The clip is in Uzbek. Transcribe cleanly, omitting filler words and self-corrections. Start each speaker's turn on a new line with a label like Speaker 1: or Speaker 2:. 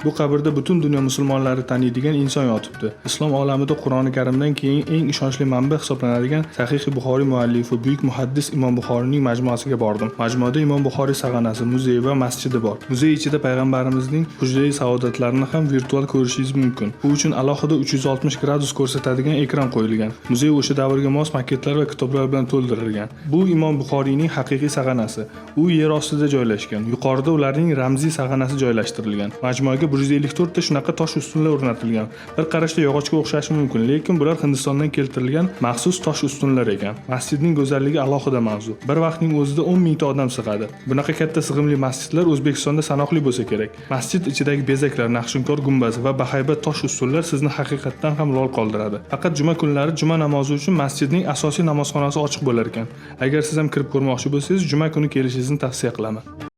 Speaker 1: Bu qabrda butun dunyo musulmonlari taniydigan inson yotibdi. Islom olamida Qur'oni Karimdan keyin eng ishonchli manba hisoblanadigan Sahih Buxoriy muallifi buyuk muhaddis Imom Buxoriyning majmuasiga bordim. Majmuada Imom Buxoriy sag'anasi, muzey va masjidi bor. Muzey ichida payg'ambarimizning hujrai saodatlarini ham virtual ko'rishingiz mumkin. Bu uchun alohida 360 gradus ko'rsatadigan ekran qo'yilgan. Muzey o'sha davrga mos maketlar va kitoblar bilan to'ldirilgan. Bu Imom Buxoriyning haqiqiy sag'anasi. U yer ostida joylashgan. Yuqorida ularning ramziy sag'anasi joylashtirilgan. Majmuaga 154 ta shunaqa tosh ustunlar o'rnatilgan. Bir qarashda yog'ochga o'xshashi mumkin, lekin bular Hindistondan keltirilgan maxsus tosh ustunlar ekan. Masjidning go'zalligi alohida mavzu. Bir vaqtning o'zida 10 mingta odam sig'adi. Bunaqa katta sig'imli masjidlar O'zbekistonda sanoqli bo'lsa kerak. Masjid ichidagi bezaklar, naqshinkor gumbazi va bahaybat tosh ustunlar sizni haqiqatdan ham lol qoldiradi. Faqat juma kunlari juma namozi uchun masjidning asosiy namozxonasi ochiq bo'lar ekan. Agar siz ham kirib ko'rmoqchi bo'lsangiz, juma kuni kelishingizni tavsiya qilaman.